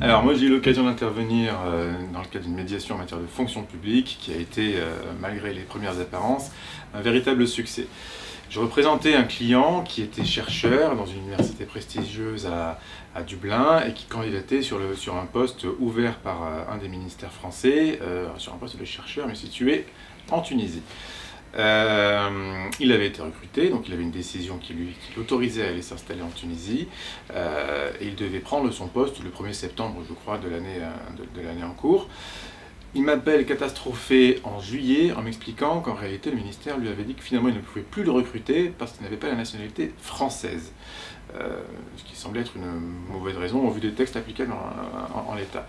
Alors moi j'ai eu l'occasion d'intervenir dans le cadre d'une médiation en matière de fonction publique qui a été, malgré les premières apparences, un véritable succès. Je représentais un client qui était chercheur dans une université prestigieuse à Dublin et qui candidatait sur un poste ouvert par un des ministères français, sur un poste de chercheur mais situé en Tunisie. Il avait été recruté, donc il avait une décision qui l'autorisait à aller s'installer en Tunisie, et il devait prendre son poste le 1er septembre, je crois, de l'année en cours. Il m'appelle catastrophé en juillet en m'expliquant qu'en réalité le ministère lui avait dit que finalement il ne pouvait plus le recruter parce qu'il n'avait pas la nationalité française. Ce qui semblait être une mauvaise raison au vu des textes applicables en l'état.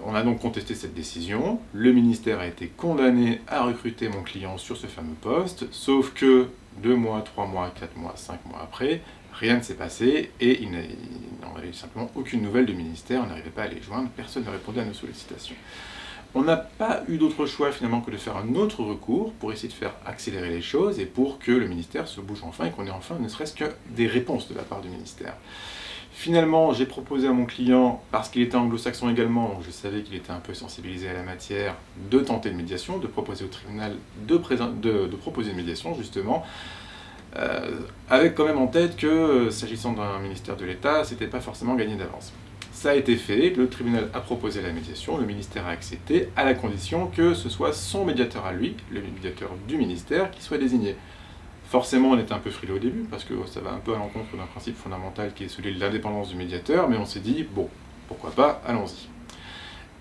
On a donc contesté cette décision, le ministère a été condamné à recruter mon client sur ce fameux poste, sauf que 2 mois, 3 mois, 4 mois, 5 mois après, rien ne s'est passé et il n'en avait simplement aucune nouvelle du ministère, on n'arrivait pas à les joindre, personne ne répondait à nos sollicitations. On n'a pas eu d'autre choix finalement que de faire un autre recours pour essayer de faire accélérer les choses et pour que le ministère se bouge enfin et qu'on ait enfin ne serait-ce que des réponses de la part du ministère. Finalement, j'ai proposé à mon client, parce qu'il était anglo-saxon également, donc je savais qu'il était un peu sensibilisé à la matière, de tenter une médiation, de proposer au tribunal de proposer une médiation justement, avec quand même en tête que, s'agissant d'un ministère de l'État, c'était pas forcément gagné d'avance. Ça a été fait, le tribunal a proposé la médiation, le ministère a accepté, à la condition que ce soit son médiateur à lui, le médiateur du ministère, qui soit désigné. Forcément, on était un peu frileux au début, parce que ça va un peu à l'encontre d'un principe fondamental qui est celui de l'indépendance du médiateur, mais on s'est dit, bon, pourquoi pas, allons-y.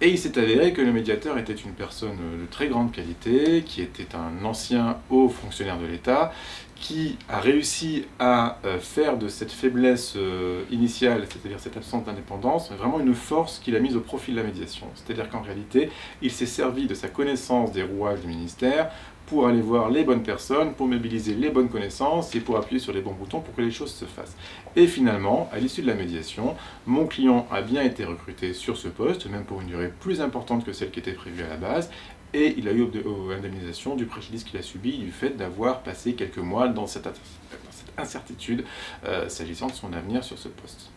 Et il s'est avéré que le médiateur était une personne de très grande qualité, qui était un ancien haut fonctionnaire de l'État, qui a réussi à faire de cette faiblesse initiale, c'est-à-dire cette absence d'indépendance, vraiment une force qu'il a mise au profit de la médiation. C'est-à-dire qu'en réalité, il s'est servi de sa connaissance des rouages du ministère pour aller voir les bonnes personnes, pour mobiliser les bonnes connaissances et pour appuyer sur les bons boutons pour que les choses se fassent. Et finalement, à l'issue de la médiation, mon client a bien été recruté sur ce poste, même pour une durée plus importante que celle qui était prévue à la base, et il a eu indemnisation du préjudice qu'il a subi du fait d'avoir passé quelques mois dans cette incertitude s'agissant de son avenir sur ce poste.